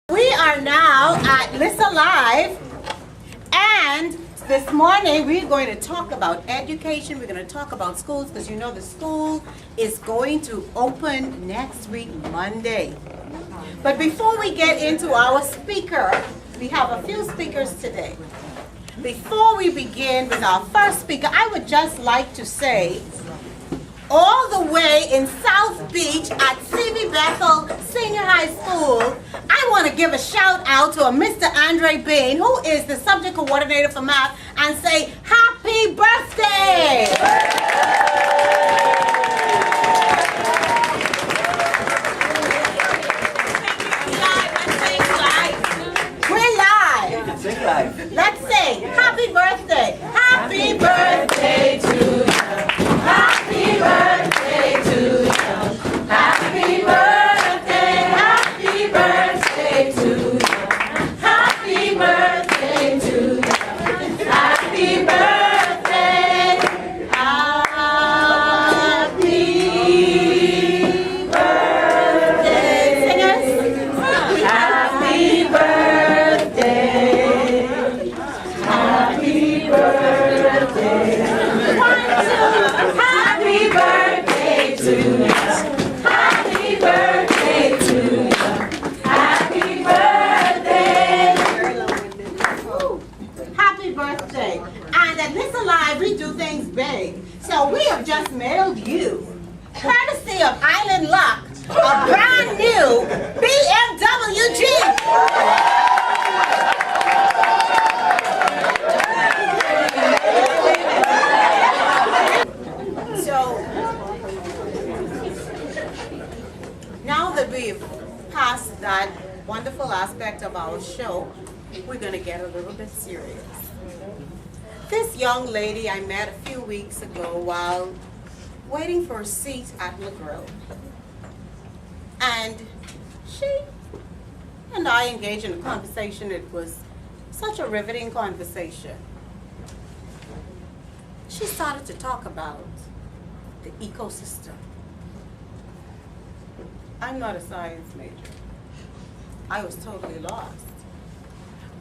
We are now at Listen Live, and this morning we're going to talk about education. We're going to talk about schools, because you know the school is going to open next week, Monday. But before we get into our speaker, we have a few speakers today. Before we begin with our first speaker, I would just like to say, all the way in South Beach at BETHEL Senior High School, I want to give a shout out to a Mr. Andre Bain, who is the subject coordinator for math, and say happy birthday! We're live. Sing live. Let's sing happy birthday. Happy birthday to you. Happy birthday to you. Happy birthday, happy birthday to you. Happy birthday to you. Happy birthday. Happy birthday. Singers. Happy birthday. Happy birthday. One, two. Happy birthday to you. Happy birthday to you. Happy birthday. Happy birthday. And at Listen Live, we do things big. So we have just mailed you, courtesy of Island Luck, a brand new BMW Jeep. So, now that we've passed that wonderful aspect of our show, we're going to get a little bit serious. This young lady I met a few weeks ago while waiting for a seat at the grill. And she and I engaged in a conversation. It was such a riveting conversation. She started to talk about the ecosystem. I'm not a science major. I was totally lost.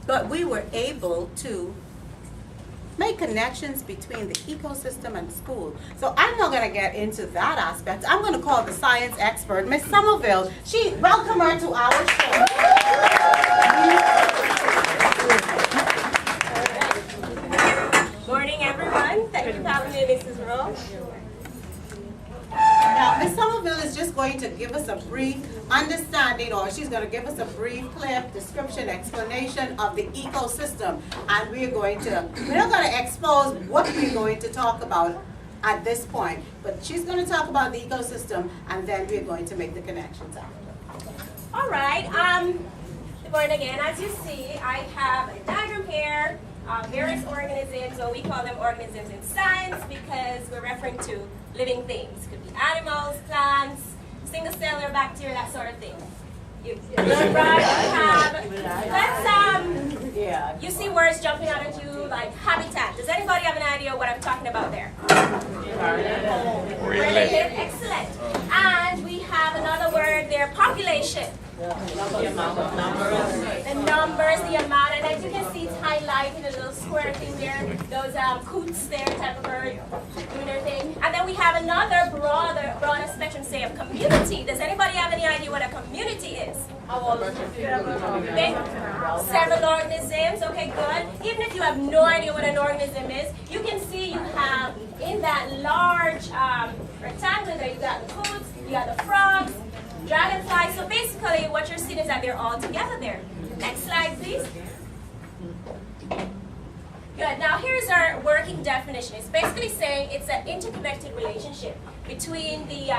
But we were able to make connections between the ecosystem and school. So I'm not going to get into that aspect. I'm going to call the science expert, Miss Somerville. Welcome her to our show. Morning, everyone. Thank you for having me, Mrs. Rolle. Now, Ms. Somerville is just going to give us a brief understanding, or she's going to give us a brief, clear description, explanation of the ecosystem. And we're not going to expose what we're going to talk about at this point, but she's going to talk about the ecosystem, and then we're going to make the connections after. All right. Good morning again. As you see, I have a diagram here. Various organisms, or we call them organisms in science because we're referring to living things. Could be animals, plants, single-cellular bacteria, that sort of thing. You see words jumping out at you like habitat. Does anybody have an idea what I'm talking about there? Related. Excellent. And we have another word there, population. The numbers, the amount, and as you can see, it's highlighted a little square thing there. Those coots there, type of bird, doing their thing. And then we have another broader spectrum, say, of community. Does anybody have any idea what a community is? Several organisms. Okay, good. Even if you have no idea what an organism is, you can see you have in that large rectangle there, you got the coots, you got the frogs, dragonflies. So basically what you're seeing is that they're all together there. Next slide, please. Good. Now here's our working definition. It's basically saying it's an interconnected relationship between the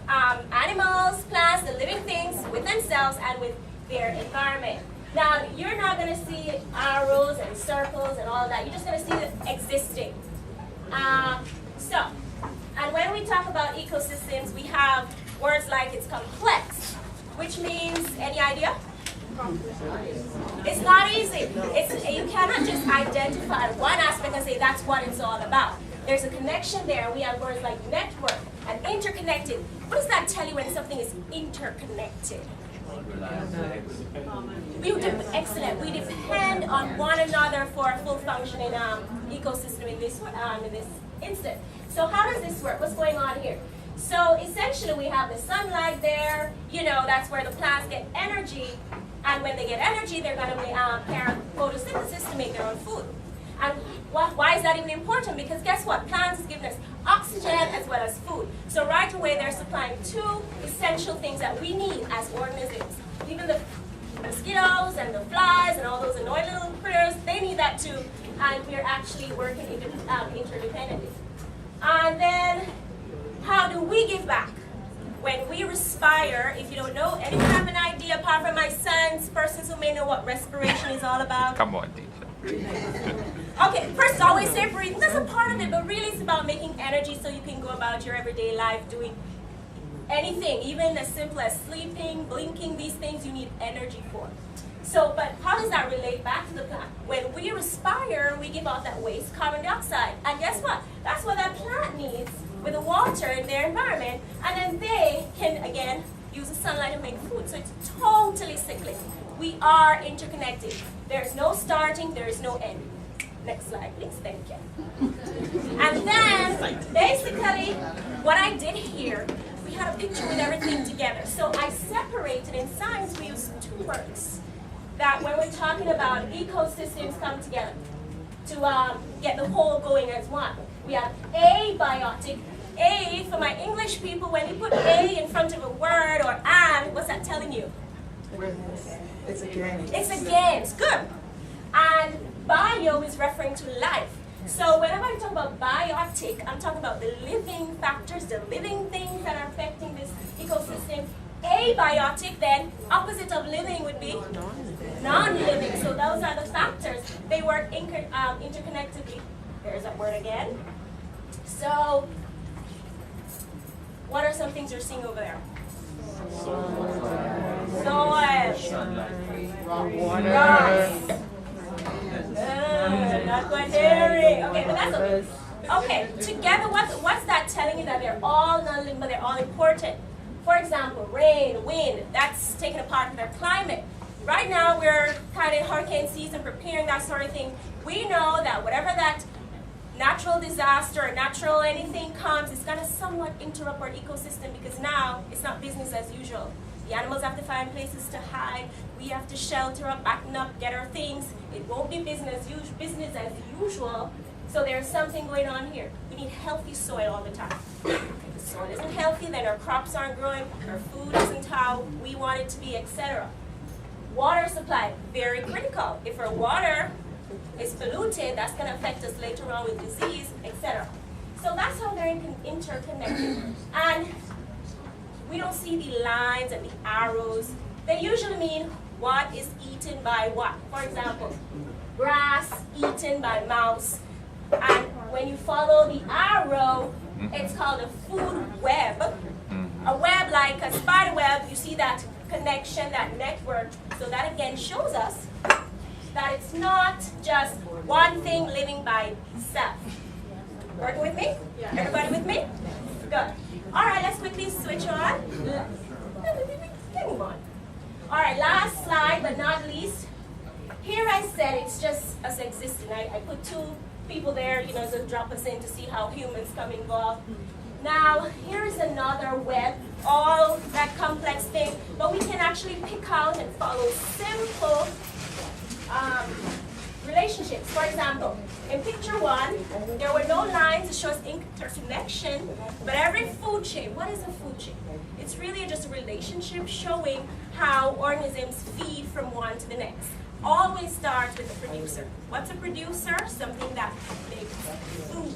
animals, plants, the living things with themselves and with their environment. Now you're not going to see arrows and circles and all of that. You're just going to see it existing. And when we talk about ecosystems, we have words like it's complex, which means, any idea? It's not easy. You cannot just identify one aspect and say that's what it's all about. There's a connection there. We have words like network and interconnected. What does that tell you when something is interconnected? Excellent. We depend on one another for a full functioning ecosystem in this instant. So how does this work? What's going on here? So essentially we have the sunlight there, that's where the plants get energy, and when they get energy, they're going to carry out photosynthesis to make their own food. And why is that even important? Because guess what? Plants is giving us oxygen as well as food. So right away they're supplying two essential things that we need as organisms. Even the mosquitoes and the flies and all those annoying little critters, they need that too. And we're actually working interdependently. And then, how do we give back? When we respire, if you don't know, anyone have an idea apart from my sons, persons who may know what respiration is all about? Come on, teacher. Okay, first always say breathing. That's a part of it, but really it's about making energy so you can go about your everyday life doing anything, even as simple as sleeping, blinking, these things you need energy for. So, but how does that relate back to the plant? When we respire, we give out that waste carbon dioxide. And guess what? That's what that plant needs with the water in their environment. And then they can, again, use the sunlight to make food. So it's totally cyclic. We are interconnected. There's no starting, there is no end. Next slide, please. Thank you. And then, basically, what I did here, we had a picture with everything together. So I separated, in science, we use two words that when we're talking about ecosystems come together to get the whole going as one. We have abiotic. A, for my English people, when you put A in front of a word or and, what's that telling you? It's against. It's against. Good. And bio is referring to life. So whenever I talk about biotic, I'm talking about the living factors, the living things that are affecting this ecosystem. Abiotic, then, opposite of living would be non-living. So those are the factors. They work interconnectedly. There's that word again. So, what are some things you're seeing over there? Soil. Water. Rocks. Not quite hearing. Okay, but that's okay. Okay, together, what's that telling you? That they're all non-living, but they're all important. For example, rain, wind, that's taking a part of their climate. Right now, we're kind of hurricane season, preparing that sort of thing. We know that whatever that natural disaster or natural anything comes, it's going to somewhat interrupt our ecosystem because now it's not business as usual. The animals have to find places to hide. We have to shelter up, backen up, get our things. It won't be business as usual. So there's something going on here. We need healthy soil all the time. If the soil isn't healthy, then our crops aren't growing, our food isn't how we want it to be, etc. Water supply, very critical. If our water is polluted, that's going to affect us later on with disease, etc. So that's how they're interconnected. And we don't see the lines and the arrows. They usually mean what is eaten by what. For example, grass eaten by mouse. And when you follow the arrow, it's called a food web. A web like a spider web, you see that connection, that network. So that again shows us that it's not just one thing living by itself. Working with me? Everybody with me? Good. All right, let's quickly switch on. Move on. All right, last slide, but not least. Here I said it's just us existing. I put two people there, to drop us in to see how humans come involved. Now, here's another web, all that complex thing, but we can actually pick out and follow simple relationships. For example, in picture one, there were no lines to show us interconnection, but every food chain, what is a food chain? It's really just a relationship showing how organisms feed from one to the next. Always starts with the producer. What's a producer? Something that makes food.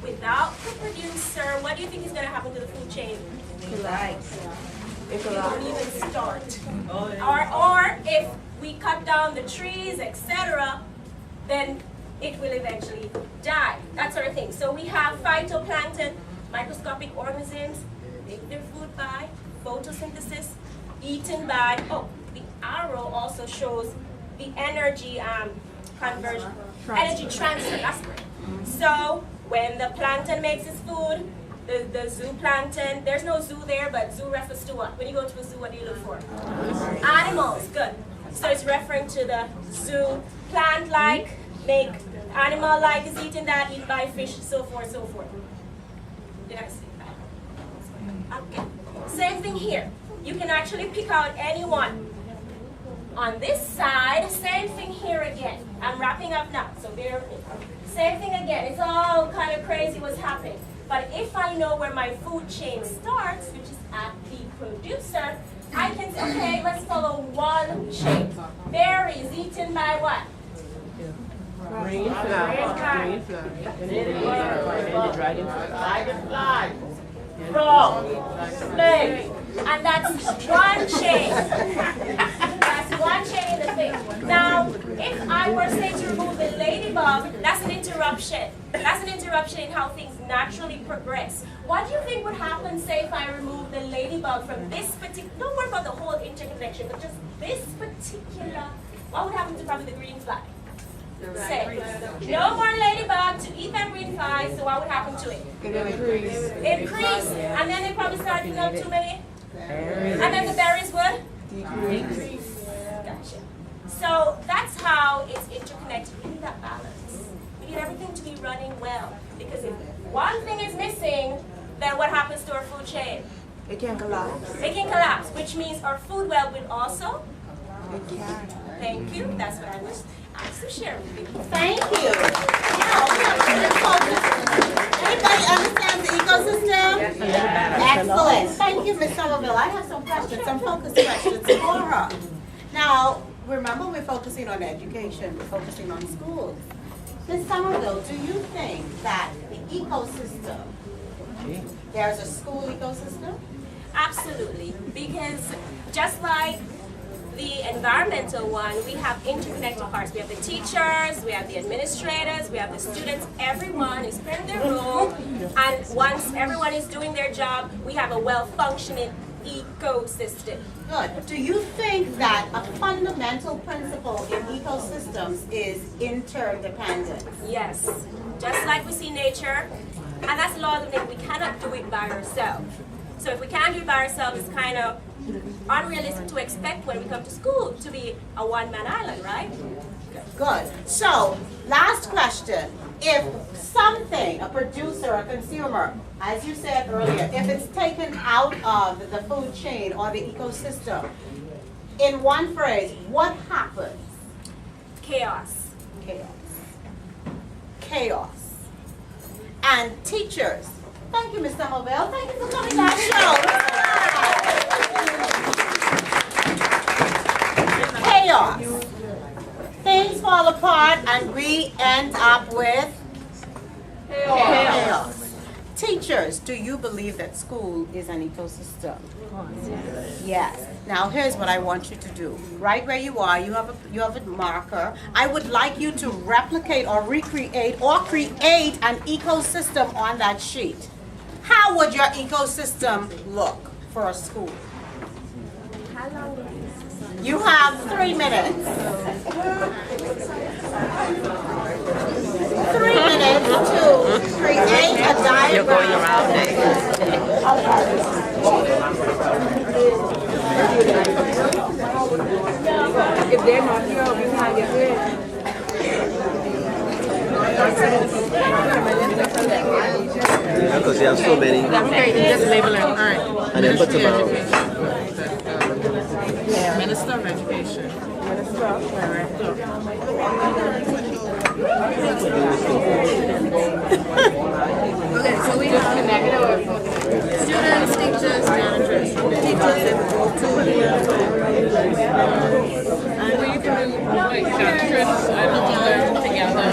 Without the producer, what do you think is going to happen to the food chain? It won't even start. Or if we cut down the trees, etc., then it will eventually die. That sort of thing. So we have phytoplankton, microscopic organisms, make their food by photosynthesis, eaten by, the arrow also shows the energy conversion, energy transfer, that's right. So when the plankton makes its food, the zooplankton. There's no zoo there, but zoo refers to what? When you go to a zoo, what do you look for? Animals, good. So it's referring to the zoo, plant-like, make animal-like is eaten that, eaten by fish, so forth, so forth. Did I see that? Okay. Same thing here. You can actually pick out any one. On this side, same thing here again. I'm wrapping up now, so bear with me. Same thing again. It's all kind of crazy what's happening. But if I know where my food chain starts, which is at the producer, I can say, okay, let's follow one chain. Berries eaten by what? Green fly. Dragonfly. Frog. Snake. And that's one chain. That's one chain in the thing. Now, if I were say to remove the ladybug, that's an interruption. That's an interruption in how things naturally progress. What do you think would happen, say, if I remove the ladybug from this particular, don't worry about the whole interconnection, but just this particular, what would happen to probably the green fly? Say, no more ladybug to eat that green fly, so what would happen to it? Increase. And then they probably start filling up too many? And then the berries would? Decrease. Gotcha. So that's how it's interconnected. We need that balance. We need everything to be running well. Because if one thing is missing, then what happens to our food chain? It can collapse. It can collapse, which means our food web will also? It can. Thank you. That's what I was asked to share with you. Thank you. Now, let's focus. Anybody understand the ecosystem? Excellent. Thank you, Ms. Somerville. I have some questions, some focus questions for her. Now, remember we're focusing on education, we're focusing on schools. Ms. Somerville, do you think that the ecosystem, there's a school ecosystem? Absolutely, because just like the environmental one, we have interconnected parts. We have the teachers, we have the administrators, we have the students. Everyone is playing their role, and once everyone is doing their job, we have a well-functioning ecosystem. Good. Do you think that a fundamental principle in ecosystems is interdependence? Yes, just like we see nature, and that's the law of the nature. We cannot do it by ourselves. So if we can't do it by ourselves, it's kind of unrealistic to expect when we come to school to be a one-man island, right? Good. So, last question. If something, a producer, a consumer, as you said earlier, if it's taken out of the food chain or the ecosystem, in one phrase, what happens? Chaos. Chaos. Chaos. And teachers. Thank you, Ms. Somerville. Thank you for coming to our show. Chaos. Things fall apart and we end up with chaos. Teachers, do you believe that school is an ecosystem? Yes. Now here's what I want you to do. Right where you are, you have a marker. I would like you to replicate or recreate or create an ecosystem on that sheet. How would your ecosystem look for a school? How long will this? You have 3 minutes. 3 minutes to create a diagram. You're going around it. If they're not here, we can't get rid. Because you have so many. Okay, you just label it. All right. And then put them out. Minister of Education. Okay, so we have students, teachers, managers. Teachers and you can do like trips, I don't know, together.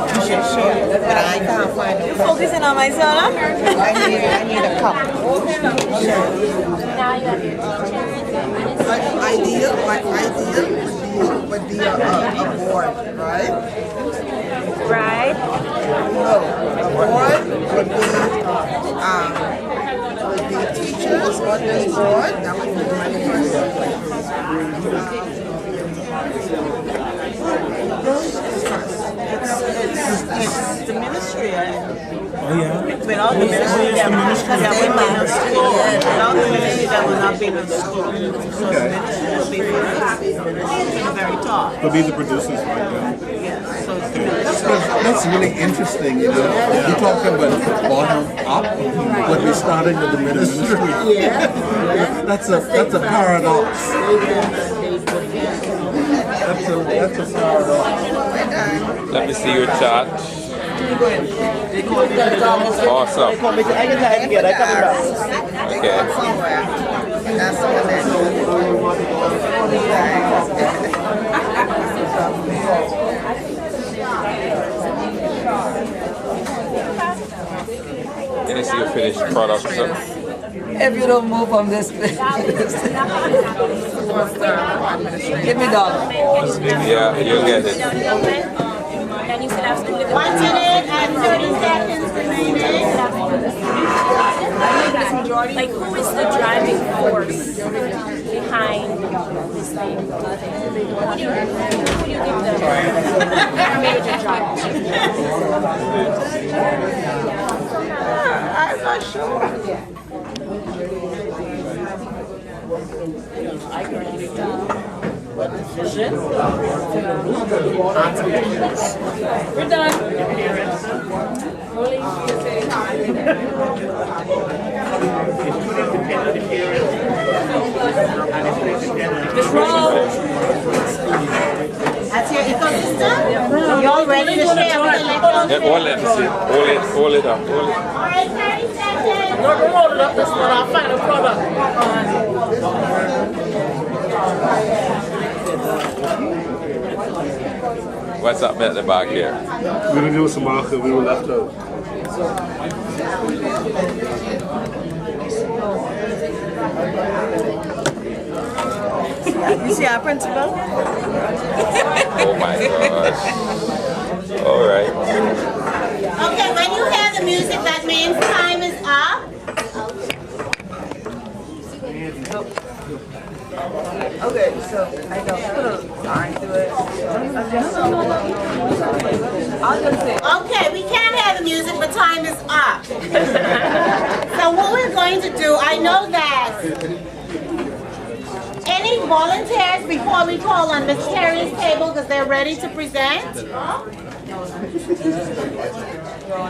You should share, but I can't find it. You're focusing on my Zola? I need a cup. Now you have your teachers, My ideal would be a board, right? right? No, a board would be teachers on this board. That would be managers. It's the ministry, Oh yeah. with all the ministry that will not be in school, with all the ministry that will not be in school. So the ministry will be from the very top. They'll be the producers right there. Yeah. So it's the ministry. That's really interesting, you know. You're talking about bottom up, but we're starting with the ministry. That's a paradox. That's a paradox. Let me see your chart. Awesome. Okay. Let me see your finished product, sir. If you don't move from this place. Give me $1. Yeah, you'll get it. And you still have to live 1 minute and 30 seconds remaining. like who is the driving force behind this thing? Who do you give the major drive? I'm not sure. We're done. Miss Rolle. That's your ecosystem? Y'all ready to share with the Yeah, hold it. Hold it up. Hold it. All right, 30 seconds. No, don't hold it up. That's not our final product. What's up at the back here? We didn't do some market, we were left out. You see our principal? Oh my gosh. All right. Okay, when you hear the music, that means time is up. Okay, so I don't put a line to it. I'll just say. Okay, we can't hear the music, but time is up. So what we're going to do, I know that any volunteers before we call on Miss Terry's table because they're ready to present?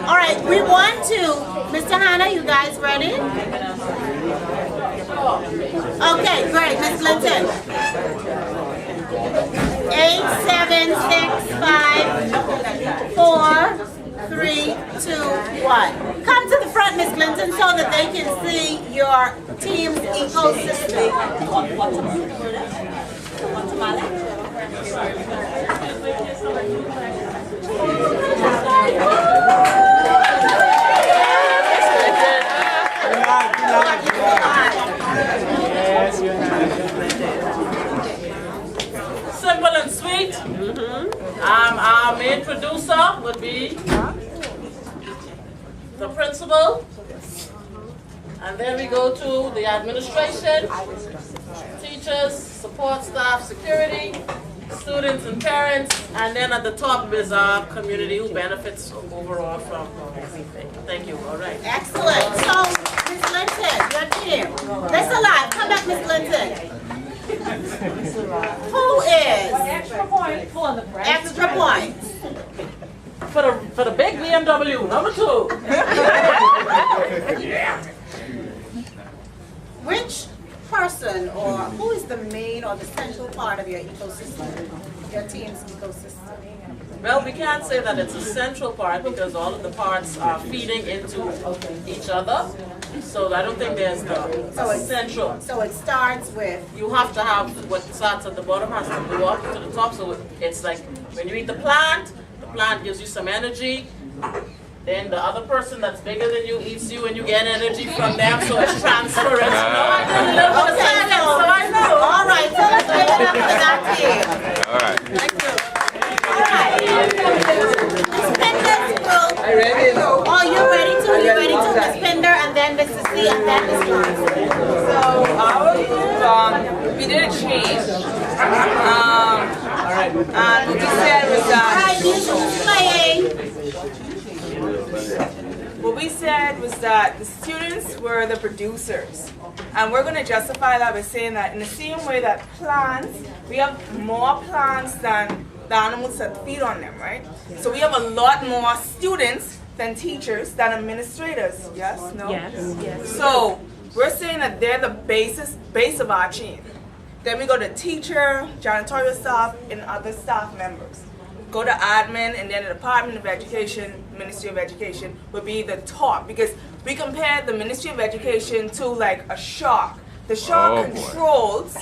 All right, we want to, Mr. Hannah, you guys ready? Okay, great, Miss Clinton. 8, 7, 6, 5, 4, 3, 2, 1. Come to the front, Miss Clinton, so that they can see your team's ecosystem. Simple and sweet. Our main producer would be the principal. And then we go to the administration, teachers, support staff, security, students and parents, and then at the top is our community who benefits overall from everything. Thank you. All right. Excellent. So, Miss Clinton, your team. Let's alive. Come back, Miss Clinton. Who is extra points? For the big BMW, number 2. Which person or who is the main or the central part of your ecosystem, your team's ecosystem? Well, we can't say that it's a central part because all of the parts are feeding into each other. So I don't think there's the central. So it starts with, You have to have what starts at the bottom has to go up to the top. So it's like when you eat the plant gives you some energy. Then the other person that's bigger than you eats you and you get energy from them. So it's transference. I didn't live with a science, so I know. all right, so let's give it up for that team. All right. Thank you. All right. Miss Pinder's group. Oh, you're ready to? You're ready to? Miss Pinder and then Mrs. C and then Miss Johnson. So, we did a change. We just said it was All right, music is playing. What we said was that the students were the producers. And we're going to justify that by saying that in the same way that plants, we have more plants than the animals that feed on them, right? So we have a lot more students than teachers, than administrators, yes? No? Yes. So we're saying that they're the base of our chain. Then we go to teacher, janitorial staff, and other staff members. Go to admin, and then the Department of Education, Ministry of Education would be the top, because we compare the Ministry of Education to like a shark. The shark controls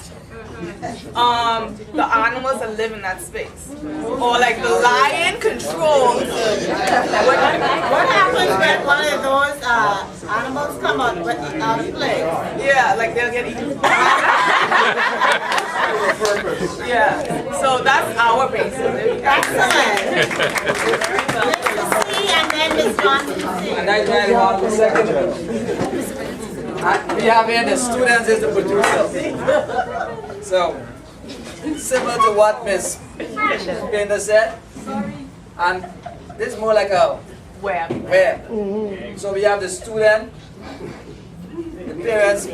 the animals that live in that space. Or like the lion controls. What happens when one of those animals come on play? Yeah, like they'll get eaten. Yeah, so that's our basis. Excellent. Mr. C and then Ms. Johnson C. And that's very hard for second. We have here the students as the producer. So, similar to what Ms. Painter said, and this is more like a web. So we have the student, the parents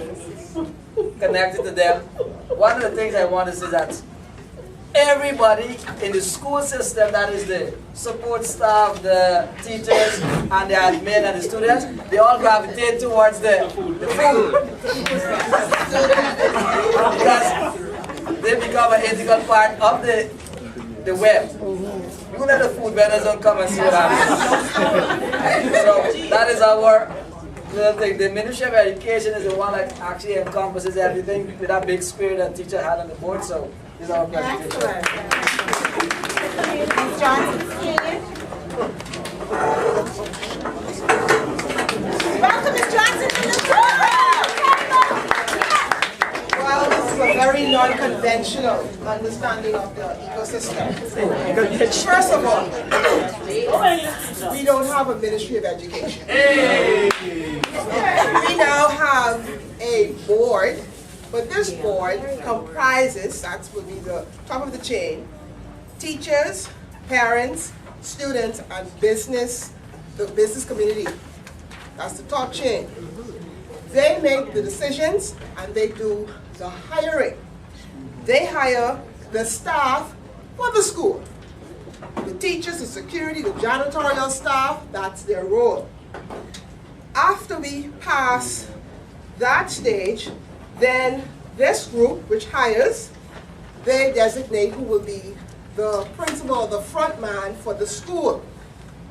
connected to them. One of the things I want to say is that everybody in the school system, that is the support staff, the teachers, and the admin and the students, they all gravitate towards the food. Because they become an integral part of the web. You let the food vendors don't come and see what happens. So that is our little thing. The Ministry of Education is the one that actually encompasses everything with that big spirit that teacher had on the board. So this is our presentation. Ms. Johnson C. Welcome, Ms. Johnson, to the Well, this is a very non-conventional understanding of the ecosystem. First of all, we don't have a Ministry of Education. We now have a board, but this board comprises, that would be the top of the chain, teachers, parents, students, and the business community. That's the top chain. They make the decisions and they do the hiring. They hire the staff for the school. The teachers, the security, the janitorial staff, that's their role. After we pass that stage, then this group, which hires, they designate who will be the principal, the front man for the school.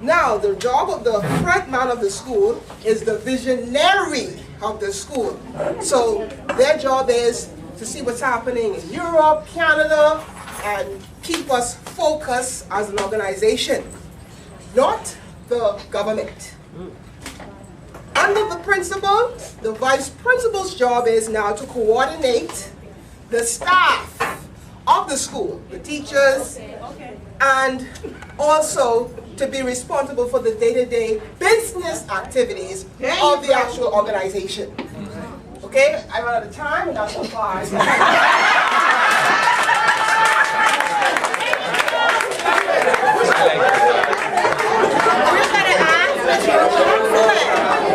Now, the job of the front man of the school is the visionary of the school. So their job is to see what's happening in Europe, Canada, and keep us focused as an organization, not the government. Under the principal, the vice principal's job is now to coordinate the staff of the school, the teachers, and also to be responsible for the day-to-day business activities of the actual organization. Okay, I run out of time, and that's far.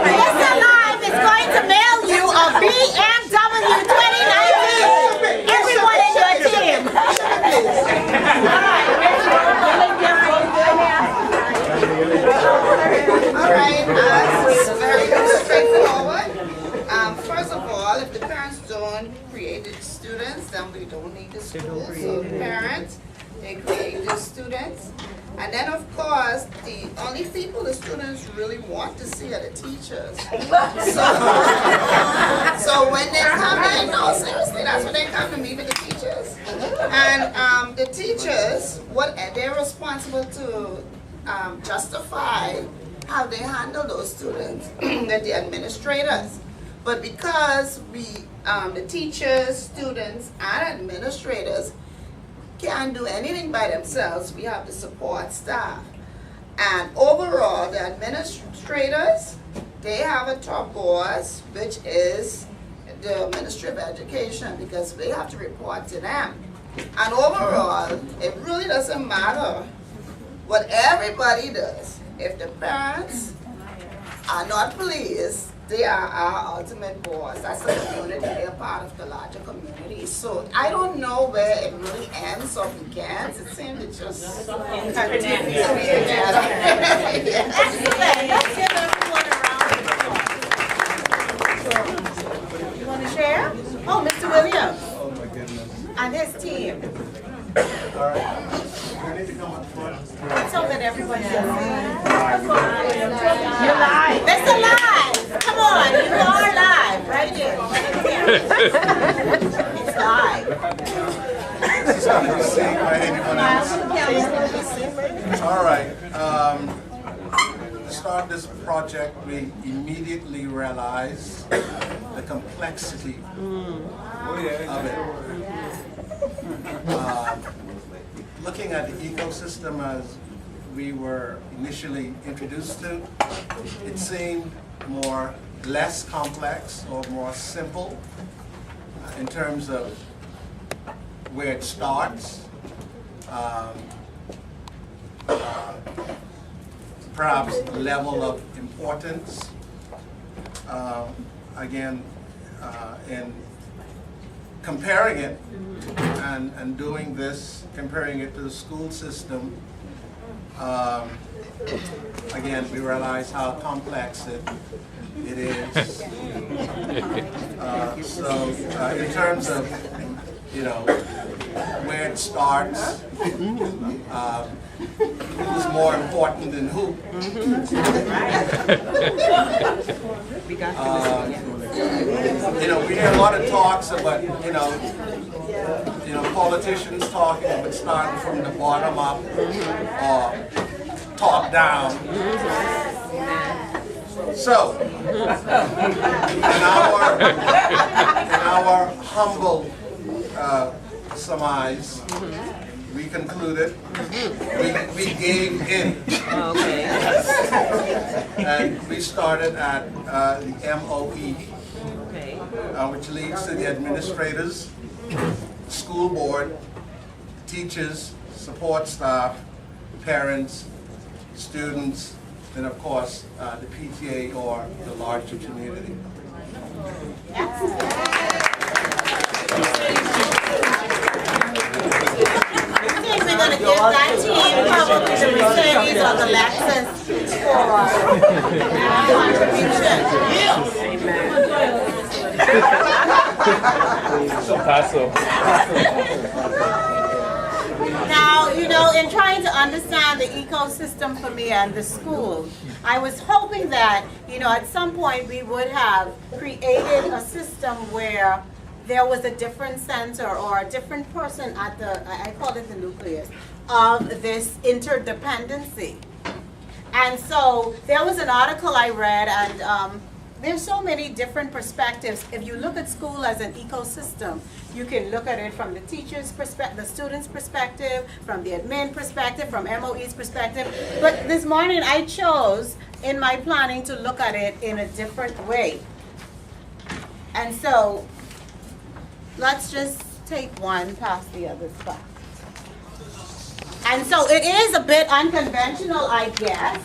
BETHEL Live is going to mail you a BMW 2019. Everyone in your team. All right, it's very straightforward. First of all, if the parents don't create the students, then we don't need the school. So the parents, they create the students. And then, of course, the only people the students really want to see are the teachers. So when they come in, no, seriously, that's when they come to meet with the teachers. And the teachers, they're responsible to justify how they handle those students, that the administrators. But because the teachers, students, and administrators can't do anything by themselves, we have the support staff. And overall, the administrators, they have a top boss, which is the Ministry of Education, because they have to report to them. And overall, it really doesn't matter what everybody does. If the parents are not pleased, they are our ultimate boss. That's the community. They are part of the larger community. So I don't know where it really ends or begins. It seems it just continues to be together. Excellent. Let's give everyone a round of applause. You want to share? Oh, Mr. Williams. Oh my goodness. And his team. All right. We need to come up front. So that everybody can see. You're live. It's alive. Come on, you are live right here. It's live. Can you see by anyone else? All right. To start this project, we immediately realized the complexity of it. Looking at the ecosystem as we were initially introduced to, it seemed less complex or more simple in terms of where it starts. Perhaps level of importance. Again, in comparing it and doing this, comparing it to the school system, again, we realize how complex it is. So in terms of, where it starts, who's more important than who. We hear a lot of talks about, politicians talking about starting from the bottom up or top down. So, in our humble surmise, we concluded we gave in. And we started at the MOE, which leads to the administrators, school board, teachers, support staff, parents, students, and of course the PTA or the larger community. I think we're going to give that team probably the Mercedes or the Lexus Now, in trying to understand the ecosystem for me and the school, I was hoping that, at some point we would have created a system where there was a different center or a different person at I call it the nucleus, of this interdependency. And so there was an article I read, and there's so many different perspectives. If you look at school as an ecosystem, you can look at it from the teacher's perspective, the student's perspective, from the admin perspective, from MOE's perspective. But this morning I chose, in my planning, to look at it in a different way. And so, let's just take one past the other spot. And so it is a bit unconventional, I guess.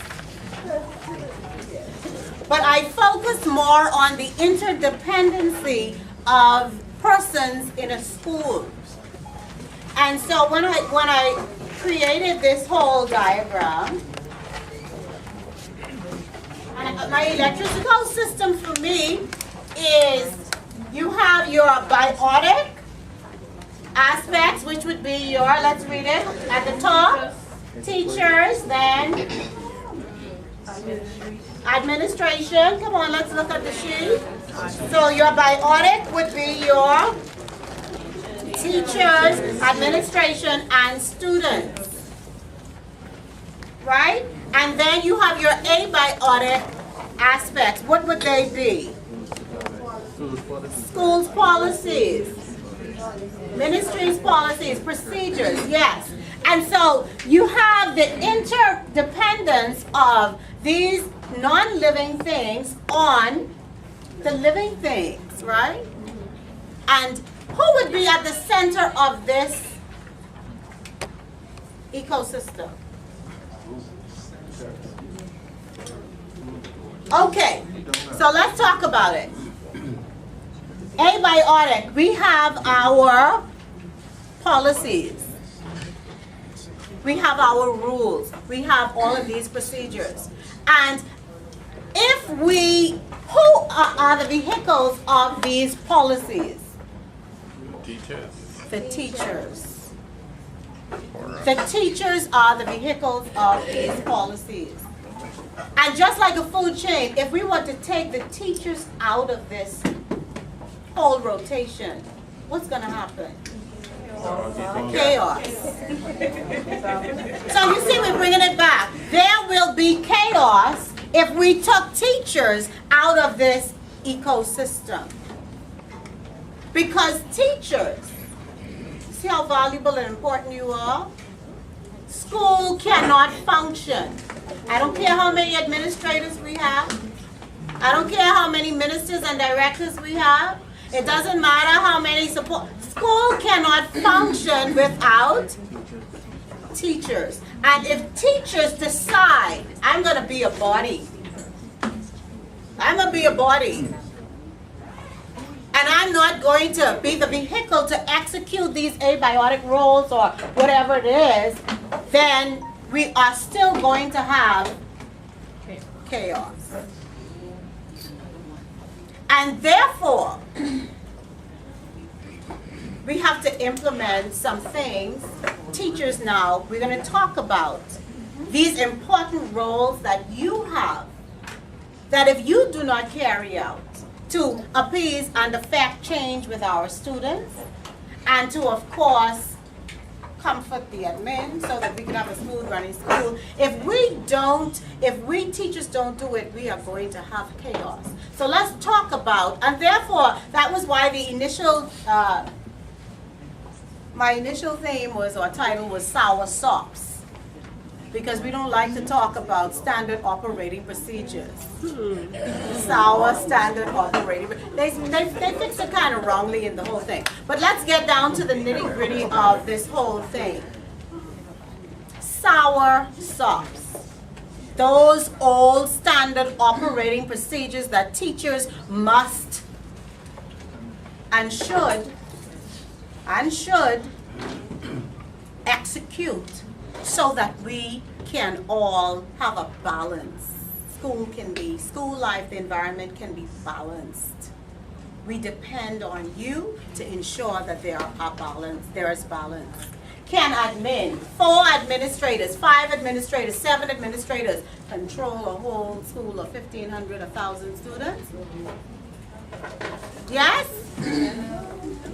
But I focus more on the interdependency of persons in a school. And so when I created this whole diagram, and my electrical system for me is, you have your biotic aspects, which would be your, let's read it, at the top, teachers, then administration. Come on, let's look at the sheet. So your biotic would be your teachers, administration, and students. Right? And then you have your abiotic aspects. What would they be? Schools policies, ministries policies, procedures, yes. And so you have the interdependence of these non-living things on the living things, right? And who would be at the center of this ecosystem? Okay, so let's talk about it. Abiotic, we have our policies. We have our rules. We have all of these procedures. And who are the vehicles of these policies? Teachers. The teachers. The teachers are the vehicles of these policies. And just like a food chain, if we want to take the teachers out of this whole rotation, what's going to happen? Chaos. So you see, we're bringing it back. There will be chaos if we took teachers out of this ecosystem. Because teachers, see how valuable and important you are? School cannot function. I don't care how many administrators we have. I don't care how many ministers and directors we have. It doesn't matter how many support. School cannot function without teachers. And if teachers decide, I'm going to be a body. I'm going to be a body. And I'm not going to be the vehicle to execute these abiotic roles or whatever it is, then we are still going to have chaos. And therefore, we have to implement some things. Teachers now, we're going to talk about these important roles that you have, that if you do not carry out to appease and affect change with our students, and to, of course, comfort the admin so that we can have a smooth running school. If we teachers don't do it, we are going to have chaos. So let's talk about, and therefore, that was why the initial, my initial theme was, or title was Sour Sops. Because we don't like to talk about standard operating procedures. Sour standard operating. They fix it kind of wrongly in the whole thing. But let's get down to the nitty gritty of this whole thing. Sour sops. Those old standard operating procedures that teachers must and should execute, so that we can all have a balance. School life, the environment can be balanced. We depend on you to ensure that there is balance. Can admin, 4 administrators, 5 administrators, 7 administrators control a whole school of 1,500, 1,000 students? Yes?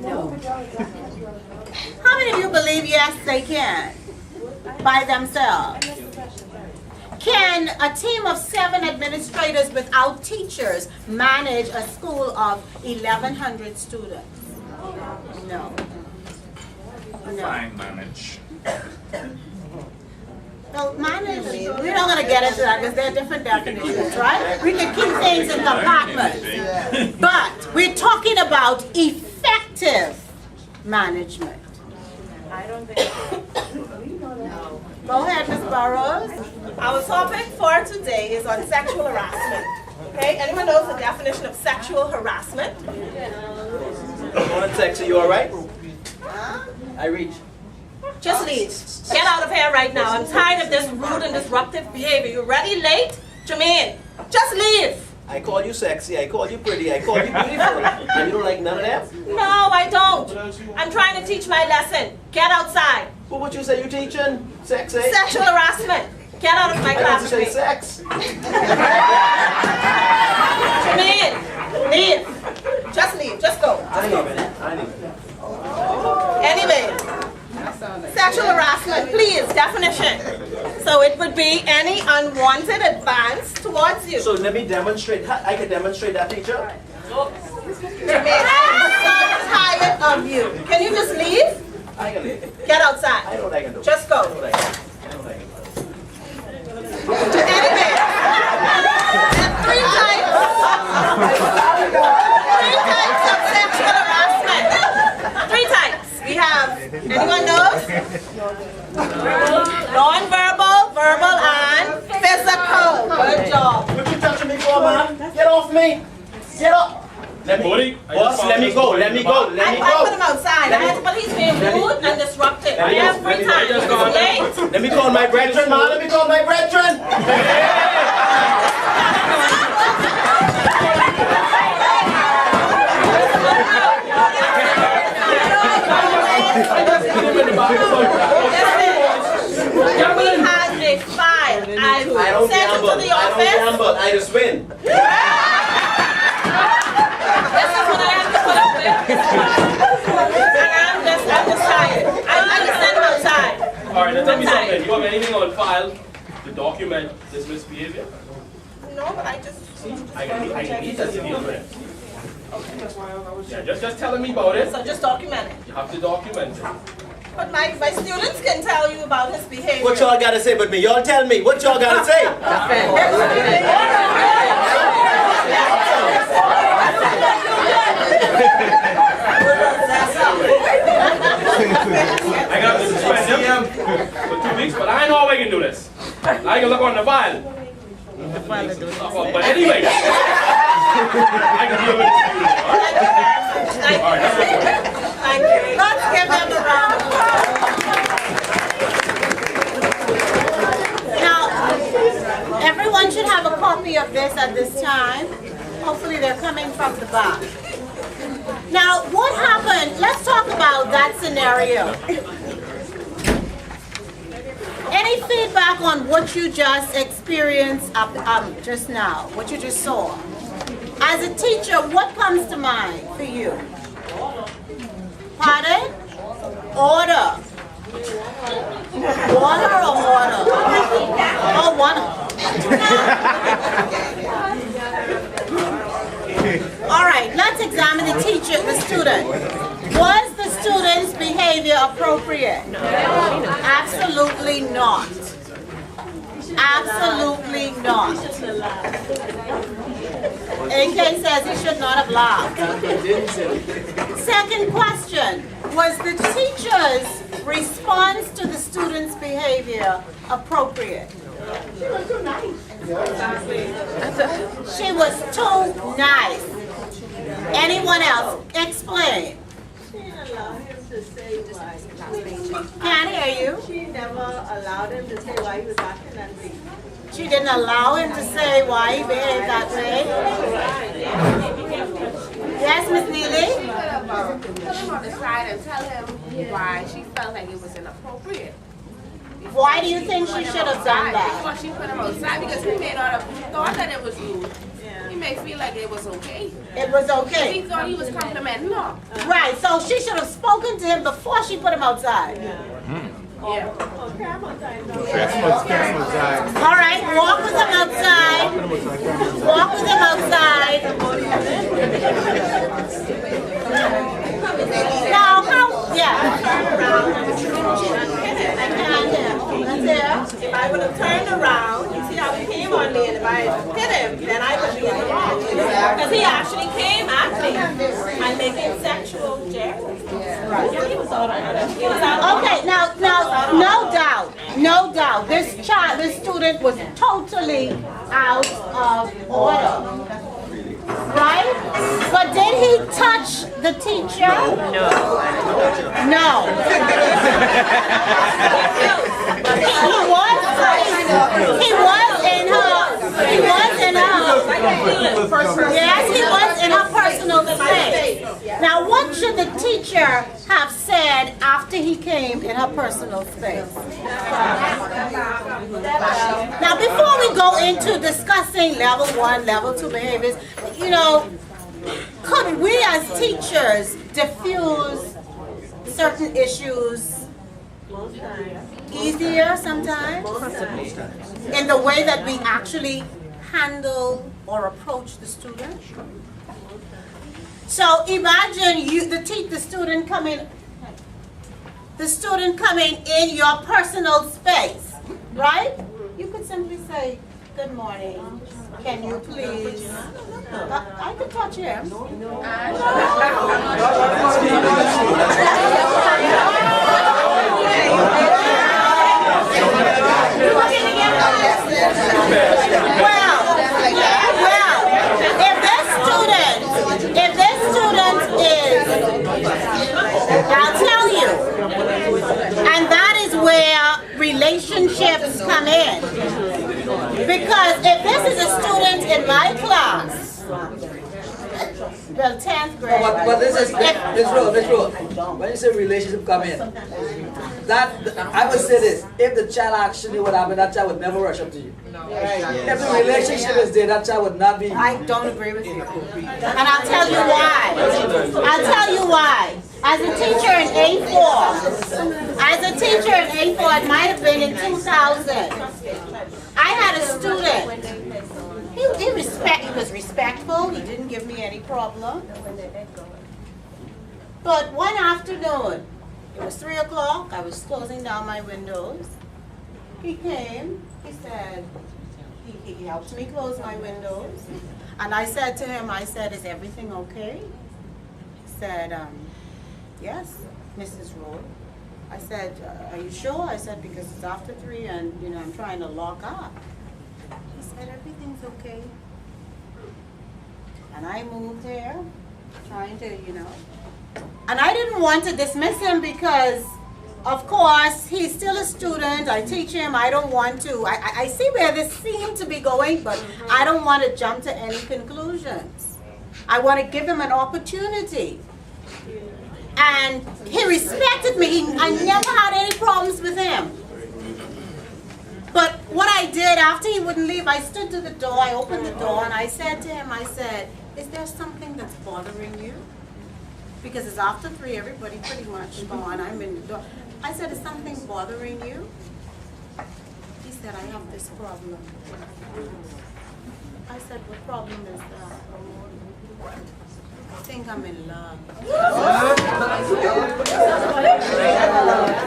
No. How many of you believe yes, they can? By themselves? Can a team of 7 administrators without teachers manage a school of 1,100 students? No. Fine, manage. Well, manage, we're not going to get into that because there are different definitions, right? We can keep things in compartments. But we're talking about effective management. I don't think so. Go ahead, Ms. Burrows. Our topic for today is on sexual harassment. Okay, anyone knows the definition of sexual harassment? One text, are you all right? I reach. Just leave. Get out of here right now. I'm tired of this rude and disruptive behavior. You ready late? Jermaine, just leave. I call you sexy, I call you pretty, I call you beautiful. And you don't like none of that? No, I don't. I'm trying to teach my lesson. Get outside. Well, what you say you teaching? Sexy? Sexual harassment. Get out of my class. I didn't say sex. Jermaine, leave. Just leave. Just go. I ain't even. Anyway, sexual harassment, please, definition. So it would be any unwanted advance towards you. So let me demonstrate. I can demonstrate that, teacher? Jermaine, I'm so tired of you. Can you just leave? I can leave. Get outside. I know what I can do. Just go. I know what I can do. I know what I can do. Anyway, there are 3 types of sexual harassment. 3 types. We have, anyone knows? Non-verbal, verbal, and physical. Good job. What you touching me for, man? me? Get up. Let me, boss, let me go. Let me go. Let me I put him go. outside. I had to, but he's being rude and disruptive every time. He's late. Let me call my brethren, man. Let me call my brethren. We had a file. I sent it to the office. I just win. This is what I have to put up with. And I'm tired. I just sent him outside. Alright, now tell me something. You have anything on file to document this misbehavior? No, but I just... I can need that to deal with it. Yeah, just telling me about it. So just document it. You have to document it. But my students can tell you about his behavior. What y'all gotta say but me? Y'all tell me. What y'all gotta say? I got to suspend him for 2 weeks, but I know how I can do this. I can look on the file. But anyway, I can deal with it. Alright, that's what Thank you. Let's give them a round of applause. Now, everyone should have a copy of this at this time. Hopefully they're coming from the back. Now, what happened? Let's talk about that scenario. Any feedback on what you just experienced just now, what you just saw? As a teacher, what comes to mind for you? Pardon? Order. Water or order? Oh, water. All right, let's examine the teacher, the student. Was the student's behavior appropriate? No. Absolutely not. Absolutely not. AK says he should not have laughed. Second question, was the teacher's response to the student's behavior appropriate? She was too nice. Anyone else? Explain. She didn't allow him to say why. Can't hear you. She never allowed him to say why he was acting that way. She didn't allow him to say why he behaved that way. Yes, Miss Neely? She could have put him on the side and tell him why she felt like it was inappropriate. Why do you think she should have done that? Before she put him outside, because he may not have thought that it was rude. He may feel like it was okay. It was okay. He thought he was complimenting her. Right, so she should have spoken to him before she put him outside. Yeah. All right, walk with him outside. Walk with him outside. Now, how, yeah. If I would have turned around, you see how he came on me, and if I hit him, then I would be in the wrong. Because he actually came at me and making sexual jeers. Yeah, he was all right. Okay, now, no doubt, this student was totally out of order. Right? But did he touch the teacher? No. No. He was in her personal space. Now, what should the teacher have said after he came in her personal space? Now, before we go into discussing level 1, level 2 behaviors, you know, could we as teachers diffuse certain issues easier sometimes? In the way that we actually handle or approach the student? So imagine the student coming in your personal space, right? You could simply say, "Good morning. Can you please?" I could touch him. Well, if Because if this is a student in my class, well, 10th grade. But this rule. When you say relationship come in, that I would say this: if the child actually would happen, that child would never rush up to you. If the relationship is there, that child would not be. I don't agree with you, and I'll tell you why. I'll tell you why. As a teacher in A4, it might have been in 2000. I had a student. He was respectful. He didn't give me any problem. But one afternoon, it was 3 o'clock. I was closing down my windows. He came. He said, he helped me close my windows. And I said to him, I said, is everything okay? He said, yes, Mrs. Rolle. I said, are you sure? I said, because it's after 3 and, you know, I'm trying to lock up. He said, everything's okay. And I moved here, trying to, you know. And I didn't want to dismiss him because, of course, he's still a student. I teach him. I don't want to. I see where this seemed to be going, but I don't want to jump to any conclusions. I want to give him an opportunity. And he respected me. I never had any problems with him. But what I did after he wouldn't leave, I stood to the door, I opened the door, and I said to him, I said, is there something that's bothering you? Because it's after 3, everybody pretty much gone, I'm in the door. I said, is something bothering you? He said, I have this problem. I said, what problem is that? I think I'm in love.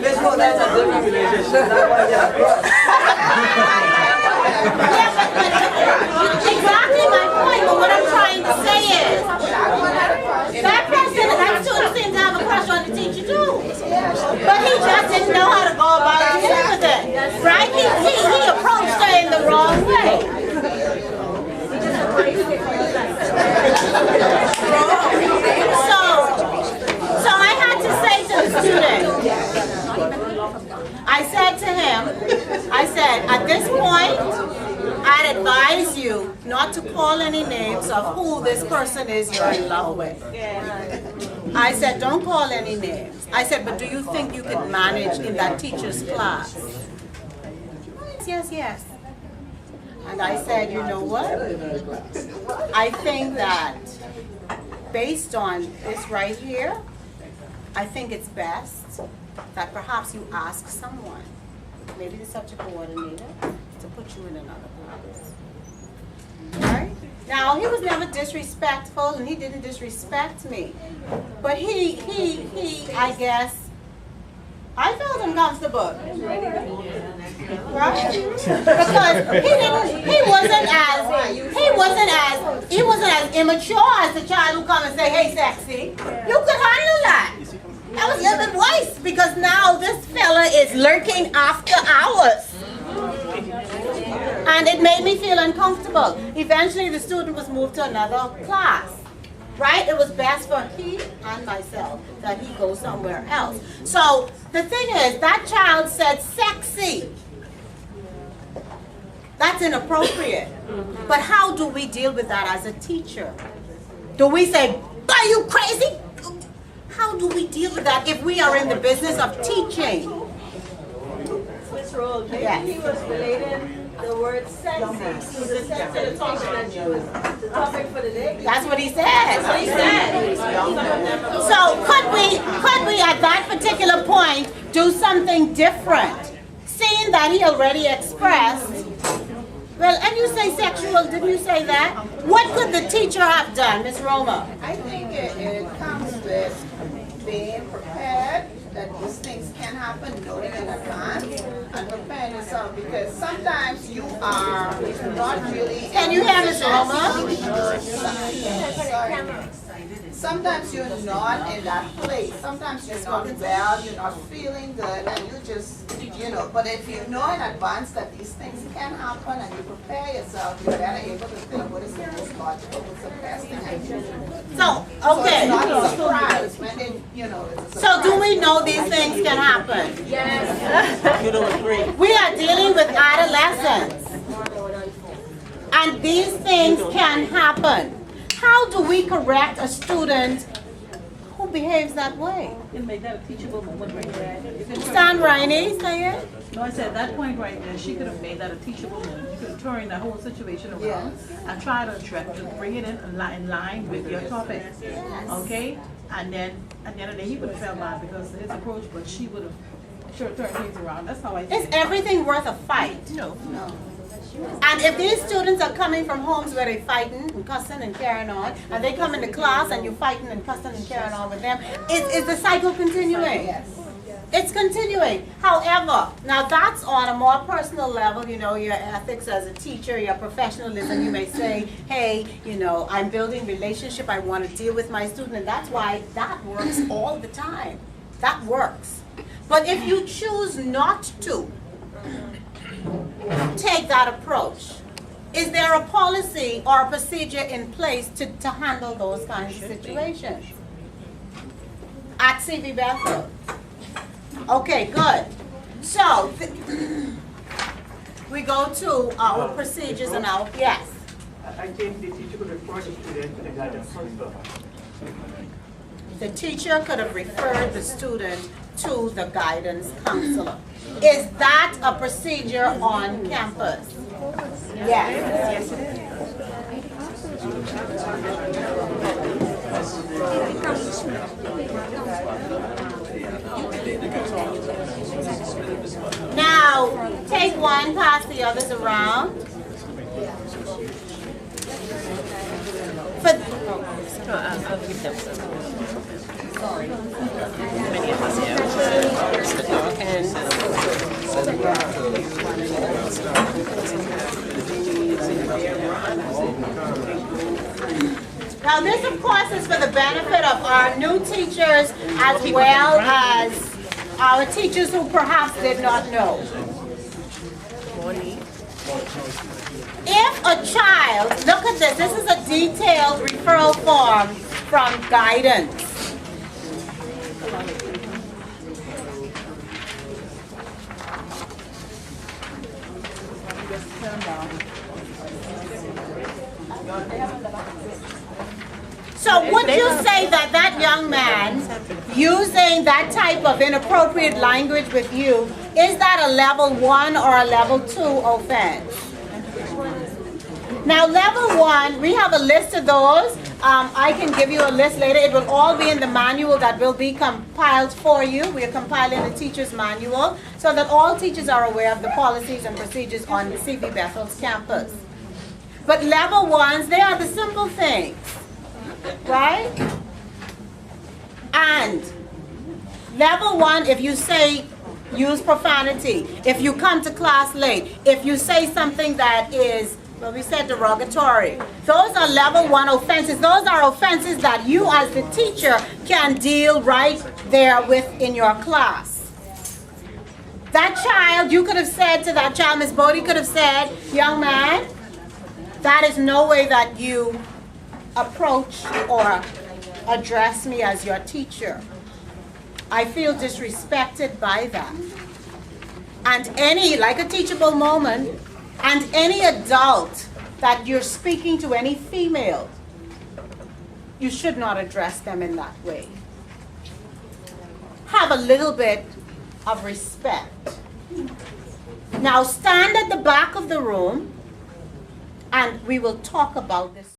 Let's go, that's a different relationship. Exactly my point, but what I'm trying to say is, that student seemed to have a crush on the teacher too. But he just didn't know how to go about dealing with it. Right? He approached her in the wrong way. So I had to say to the student, I said to him, I said, at this point, I'd advise you not to call any names of who this person is you're in love with. I said, don't call any names. I said, but do you think you can manage in that teacher's class? Yes, yes. And I said, you know what? I think that based on this right here, I think it's best that perhaps you ask someone, maybe the subject coordinator, to put you in another class. Right? Now, he was never disrespectful, and he didn't disrespect me. But he, I guess, I felt uncomfortable. Right? Because he wasn't as immature as the child who come and say, hey, sexy. You could handle that. That was a little bit worse because now this fella is lurking after hours. And it made me feel uncomfortable. Eventually the student was moved to another class. Right? It was best for he and myself that he go somewhere else. So the thing is, that child said sexy. That's inappropriate. But how do we deal with that as a teacher? Do we say, are you crazy? How do we deal with that if we are in the business of teaching? Ms. Rolle, Yes. he was relating the word sexy to the sex of the topic that you was the topic for the day. That's what he said. That's what he said. So could we at that particular point do something different? Seeing that he already expressed, well, and you say sexual, didn't you say that? What could the teacher have done, Ms. Roma? I think it comes with being prepared that these things can happen, knowing in advance, and preparing yourself, because sometimes you are not really... Can you hear Ms. Roma? Sometimes you're not in that place. Sometimes you're not well, you're not feeling good, and you just, you know, but if you know in advance that these things can happen and you prepare yourself, you're better able to think what is the most logical, what's the best thing I can do. So, okay. So it's not a surprise when they, you know, it's a surprise. So do we know these things can happen? Yes. We are dealing with adolescents. And these things can happen. How do we correct a student who behaves that way? You can make that a teachable moment right there. Stan Riney, say it. No, I said at that point right there, she could have made that a teachable moment. You could have turned that whole situation around and try to bring it in line with your topic. Okay? And then at the end of the day, he would have felt bad because of his approach, but she would have sure turned things around. That's how I see Is it. everything worth a fight? No. And if these students are coming from homes where they're fighting and cussing and carrying on, and they come into class and you're fighting and cussing and carrying on with them, is the cycle continuing? Yes. It's continuing. However, now that's on a more personal level, you know, your ethics as a teacher, your professionalism. You may say, hey, you know, I'm building relationship, I want to deal with my student, and that's why that works all the time. That works. But if you choose not to take that approach, is there a policy or a procedure in place to handle those kinds of situations? At CV Bethel. Okay, good. So, we go to our procedures and our, yes. I think the teacher could report the student to the guidance counselor. The teacher could have referred the student to the guidance counselor. Is that a procedure on campus? Yes. Yes, it is. Now, take one, pass the others around. Sorry. Many of us here. Now this, of course, is for the benefit of our new teachers as well as our teachers who perhaps did not know. If a child, look at this, this is a detailed referral form from guidance. So would you say that that young man using that type of inappropriate language with you, is that a level 1 or a level 2 offense? Now level 1, we have a list of those. I can give you a list later. It will all be in the manual that will be compiled for you. We are compiling the teacher's manual so that all teachers are aware of the policies and procedures on the CV Bethel's campus. But level 1s, they are the simple things, right? And level 1, if you say, use profanity, if you come to class late, if you say something that is, well, we said derogatory. Those are level 1 offenses. Those are offenses that you as the teacher can deal right there with in your class. That child, you could have said to that child, Ms. Bodie could have said, young man, that is no way that you approach or address me as your teacher. I feel disrespected by that. And any, like a teachable moment, and any adult that you're speaking to, any female, you should not address them in that way. Have a little bit of respect. Now stand at the back of the room and we will talk about this.